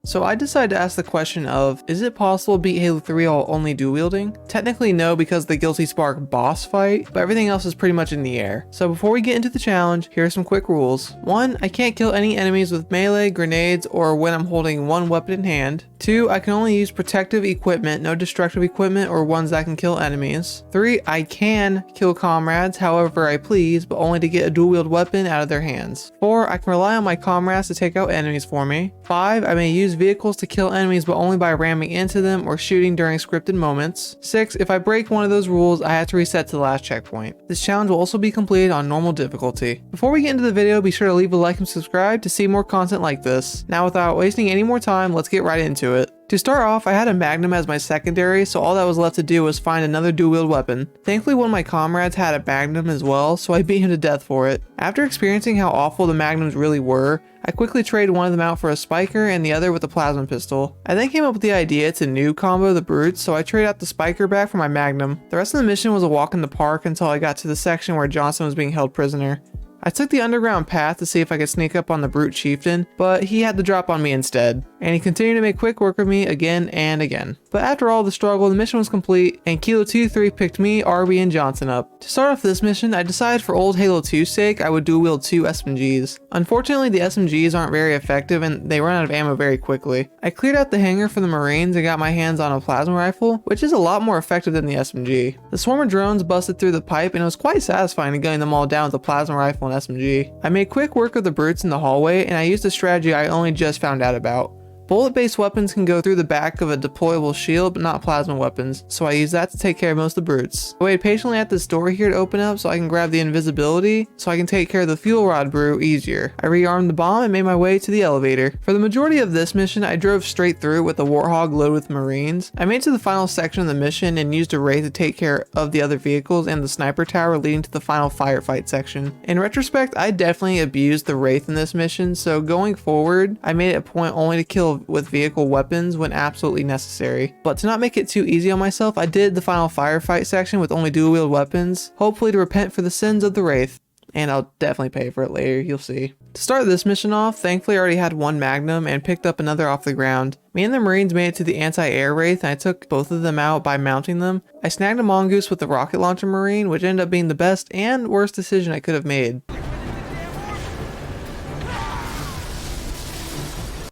So I decided to ask the question of, is it possible to beat Halo 3 while only dual wielding? Technically no, because the Guilty Spark boss fight, but everything else is pretty much in the air. So before we get into the challenge, here are some quick rules. 1. I can't kill any enemies with melee, grenades, or when I'm holding one weapon in hand. 2. I can only use protective equipment, no destructive equipment or ones that can kill enemies. 3. I can kill comrades however I please, but only to get a dual wield weapon out of their hands. 4. I can rely on my comrades to take out enemies for me. 5. I may use vehicles to kill enemies but only by ramming into them or shooting during scripted moments. 6. If I break one of those rules, I have to reset to the last checkpoint. This challenge will also be completed on normal difficulty. Before we get into the video, be sure to leave a like and subscribe to see more content like this. Now without wasting any more time, let's get right into it. To start off, I had a Magnum as my secondary, so all that was left to do was find another dual wield weapon. Thankfully one of my comrades had a Magnum as well, so I beat him to death for it. After experiencing how awful the Magnums really were, I quickly traded one of them out for a spiker and the other with a plasma pistol. I then came up with the idea to noob combo the brutes, so I traded out the spiker back for my Magnum. The rest of the mission was a walk in the park until I got to the section where Johnson was being held prisoner. I took the underground path to see if I could sneak up on the brute chieftain, but he had the drop on me instead, and he continued to make quick work of me again and again. But after all the struggle, the mission was complete, and Kilo 2-3 picked me, RB, and Johnson up. To start off this mission, I decided for old Halo 2's sake, I would dual wield 2 SMGs. Unfortunately, the SMGs aren't very effective and they run out of ammo very quickly. I cleared out the hangar for the Marines and got my hands on a plasma rifle, which is a lot more effective than the SMG. The swarm of drones busted through the pipe and it was quite satisfying gunning them all down with a plasma rifle and SMG. I made quick work of the brutes in the hallway and I used a strategy I only just found out about. Bullet-based weapons can go through the back of a deployable shield, but not plasma weapons, so I use that to take care of most of the brutes. I waited patiently at this door here to open up so I can grab the invisibility, so I can take care of the fuel rod brute easier. I rearmed the bomb and made my way to the elevator. For the majority of this mission, I drove straight through with a Warthog loaded with Marines. I made it to the final section of the mission and used a Wraith to take care of the other vehicles and the sniper tower leading to the final firefight section. In retrospect, I definitely abused the Wraith in this mission, so going forward, I made it a point only to kill with vehicle weapons when absolutely necessary. But to not make it too easy on myself, I did the final firefight section with only dual wield weapons, hopefully to repent for the sins of the Wraith. And I'll definitely pay for it later, you'll see. To start this mission off, thankfully I already had one Magnum and picked up another off the ground. Me and the Marines made it to the anti-air Wraith and I took both of them out by mounting them. I snagged a Mongoose with the rocket launcher Marine, which ended up being the best and worst decision I could have made.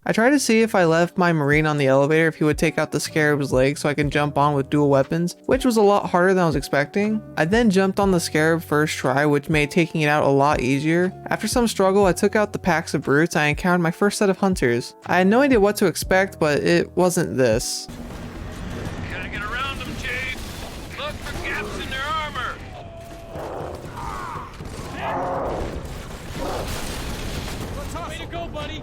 I tried to see if I left my Marine on the elevator if he would take out the Scarab's leg so I can jump on with dual weapons, which was a lot harder than I was expecting. I then jumped on the Scarab first try, which made taking it out a lot easier. After some struggle, I took out the packs of brutes and I encountered my first set of hunters. I had no idea what to expect, but it wasn't this. Gotta get around them, Jade. Look for gaps in their armor. Way to go, buddy.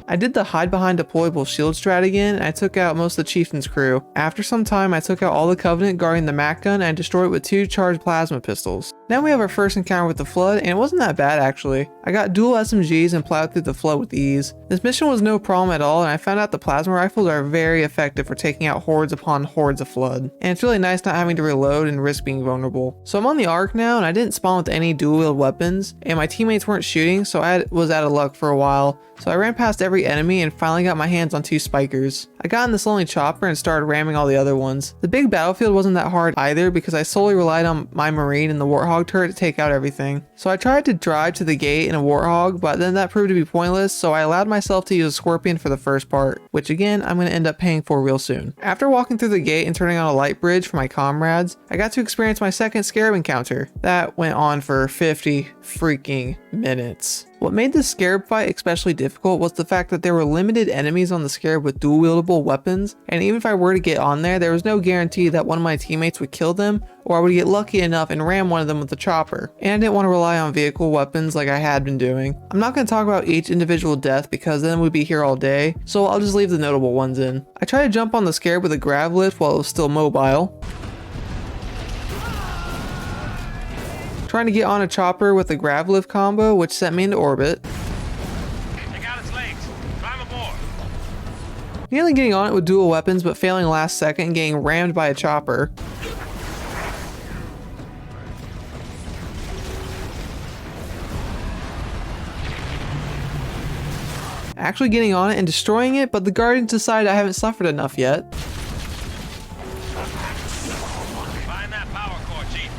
I did the hide behind deployable shield strat again and I took out most of the chieftain's crew. After some time I took out all the Covenant guarding the Mac gun and I destroyed it with 2 charged plasma pistols. Now we have our first encounter with the Flood and it wasn't that bad actually. I got dual SMGs and plowed through the Flood with ease. This mission was no problem at all and I found out the plasma rifles are very effective for taking out hordes upon hordes of Flood. And it's really nice not having to reload and risk being vulnerable. So I'm on the Ark now and I didn't spawn with any dual wield weapons and my teammates weren't shooting, so I was out of luck for a while. So I ran past every enemy and finally got my hands on 2 spikers. I got in this lonely chopper and started ramming all the other ones. The big battlefield wasn't that hard either because I solely relied on my Marine and the Warthog turret to take out everything. So I tried to drive to the gate in a Warthog, but then that proved to be pointless, so I allowed myself to use a Scorpion for the first part, which again I'm going to end up paying for real soon. After walking through the gate and turning on a light bridge for my comrades, I got to experience my second Scarab encounter. That went on for 50 freaking minutes. What made this Scarab fight especially difficult was the fact that there were limited enemies on the Scarab with dual wieldable weapons, and even if I were to get on there was no guarantee that one of my teammates would kill them, or I would get lucky enough and ram one of them with the chopper. And I didn't want to rely on vehicle weapons like I had been doing. I'm not going to talk about each individual death because then we'd be here all day, so I'll just leave the notable ones in. I tried to jump on the Scarab with a grav lift while it was still mobile. Trying to get on a chopper with a grav lift combo, which sent me into orbit. They got its legs. Climb aboard. Nearly getting on it with dual weapons, but failing last second and getting rammed by a chopper. actually getting on it and destroying it, but the guardians decide I haven't suffered enough yet. Find that power core, Chief.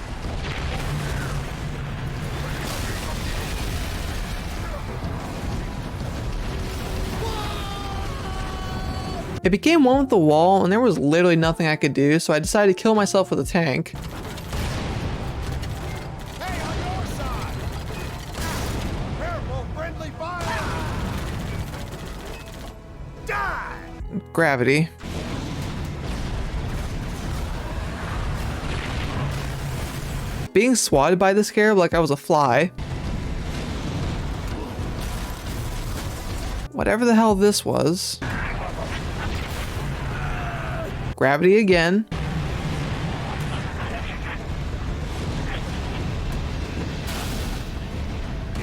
It became one with the wall, and there was literally nothing I could do, so I decided to kill myself with a tank. Hey, on your side! Careful, friendly fire! Die! Gravity. Being swatted by the Scarab like I was a fly. Whatever the hell this was. Gravity again.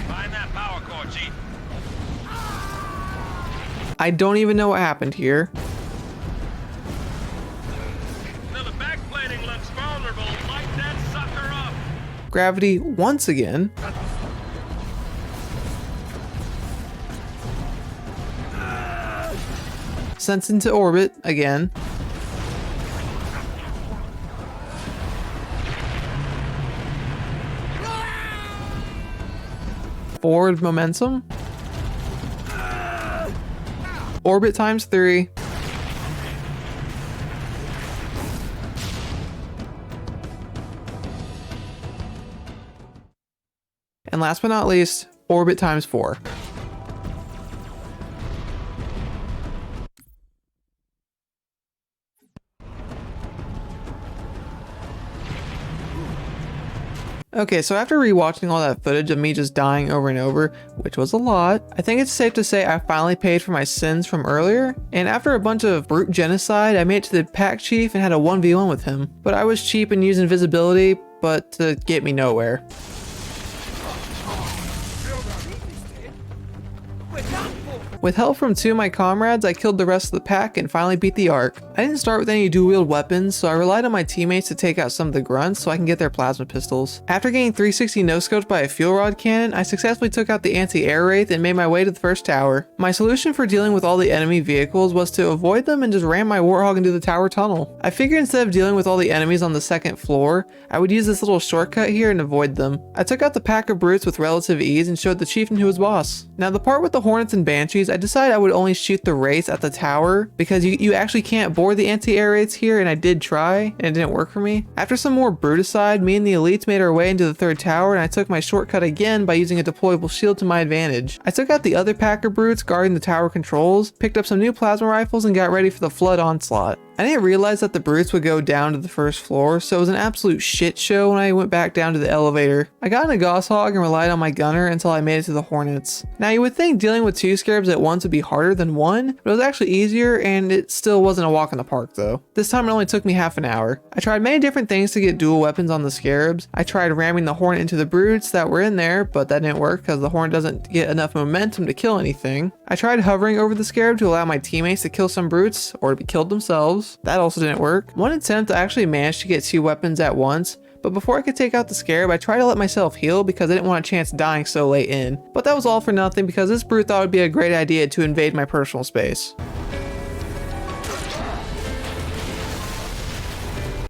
Find that power core, Chief. I don't even know what happened here. Now the backplating looks vulnerable. Light that sucker up. Gravity once again. Sent into orbit again. Forward momentum. Orbit times 3. And last but not least, orbit times 4. Okay, so after rewatching all that footage of me just dying over and over, which was a lot, I think it's safe to say I finally paid for my sins from earlier, and after a bunch of brute genocide, I made it to the pack chief and had a 1v1 with him. But I was cheap and used invisibility, but to get me nowhere. With help from 2 of my comrades, I killed the rest of the pack and finally beat the Ark. I didn't start with any dual wield weapons, so I relied on my teammates to take out some of the grunts so I can get their plasma pistols. After getting 360 no-scoped by a fuel rod cannon, I successfully took out the anti-air wraith and made my way to the first tower. My solution for dealing with all the enemy vehicles was to avoid them and just ram my warthog into the tower tunnel. I figured instead of dealing with all the enemies on the second floor, I would use this little shortcut here and avoid them. I took out the pack of brutes with relative ease and showed the chieftain who was boss. Now the part with the hornets and banshees, I decided I would only shoot the wraiths at the tower because you actually can't board the anti-air wraiths here, and I did try and it didn't work for me. After some more bruticide, me and the elites made our way into the third tower and I took my shortcut again by using a deployable shield to my advantage. I took out the other pack of brutes guarding the tower controls, picked up some new plasma rifles and got ready for the flood onslaught. I didn't realize that the brutes would go down to the first floor, so it was an absolute shit show when I went back down to the elevator. I got in a Gosshog and relied on my gunner until I made it to the hornets. Now you would think dealing with 2 scarabs at once would be harder than 1, but it was actually easier and it still wasn't a walk in the park though. This time it only took me half an hour. I tried many different things to get dual weapons on the scarabs. I tried ramming the hornet into the brutes that were in there, but that didn't work because the hornet doesn't get enough momentum to kill anything. I tried hovering over the scarab to allow my teammates to kill some brutes or to be killed themselves. That also didn't work. One attempt I actually managed to get 2 weapons at once, but before I could take out the scarab, I tried to let myself heal because I didn't want a chance dying so late in. But that was all for nothing because this brute thought it would be a great idea to invade my personal space.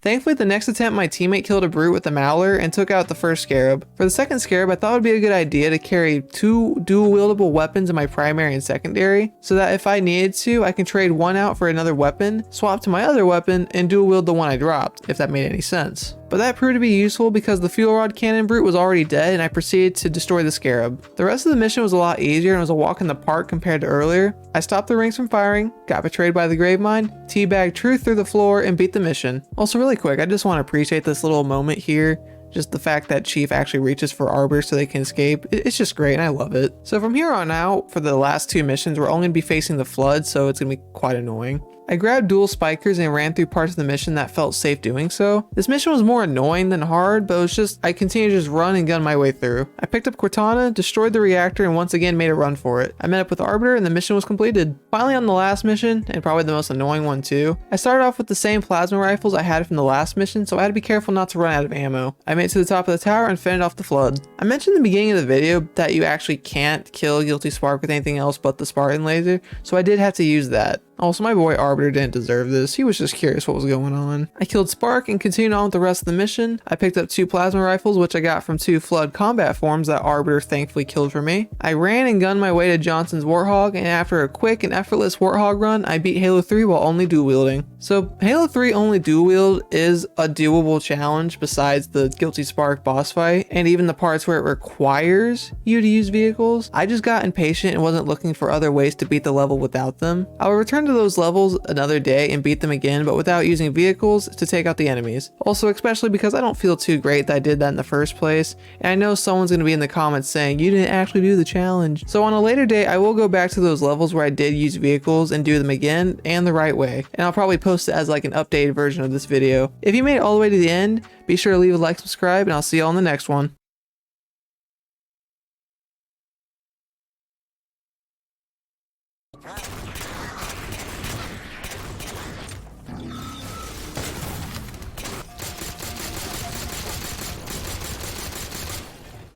Thankfully, the next attempt my teammate killed a brute with a Mauler and took out the first scarab. For the second scarab, I thought it would be a good idea to carry 2 dual wieldable weapons in my primary and secondary, so that if I needed to, I can trade one out for another weapon, swap to my other weapon, and dual wield the one I dropped, if that made any sense. But that proved to be useful because the fuel rod cannon brute was already dead and I proceeded to destroy the scarab. The rest of the mission was a lot easier and was a walk in the park compared to earlier. I stopped the rings from firing, got betrayed by the grave mine, teabagged truth through the floor, and beat the mission. Also really quick, I just want to appreciate this little moment here. Just the fact that Chief actually reaches for Arbor so they can escape, it's just great and I love it. So from here on out, for the last 2 missions, we're only going to be facing the flood, so it's going to be quite annoying. I grabbed dual spikers and ran through parts of the mission that felt safe doing so. This mission was more annoying than hard, but it was just, I continued to just run and gun my way through. I picked up Cortana, destroyed the reactor, and once again made a run for it. I met up with Arbiter and the mission was completed. Finally on the last mission, and probably the most annoying one too, I started off with the same plasma rifles I had from the last mission, so I had to be careful not to run out of ammo. I made made it to the top of the tower and fended off the flood. I mentioned in the beginning of the video that you actually can't kill Guilty Spark with anything else but the Spartan laser, so I did have to use that. Also, my boy Arbiter didn't deserve this. He was just curious what was going on. I killed Spark and continued on with the rest of the mission. I picked up 2 plasma rifles, which I got from 2 flood combat forms that Arbiter thankfully killed for me. I ran and gunned my way to Johnson's Warthog, and after a quick and effortless Warthog run, I beat Halo 3 while only dual wielding. So Halo 3 only dual wield is a doable challenge besides the Guilty Spark boss fight, and even the parts where it requires you to use vehicles. I just got impatient and wasn't looking for other ways to beat the level without them. I will return to those levels another day and beat them again, but without using vehicles to take out the enemies. Also, especially because I don't feel too great that I did that in the first place, and I know someone's going to be in the comments saying you didn't actually do the challenge. So on a later day, I will go back to those levels where I did use vehicles and do them again and the right way, and I'll probably post it as like an updated version of this video. If you made it all the way to the end, be sure to leave a like, subscribe, and I'll see you all in the next one.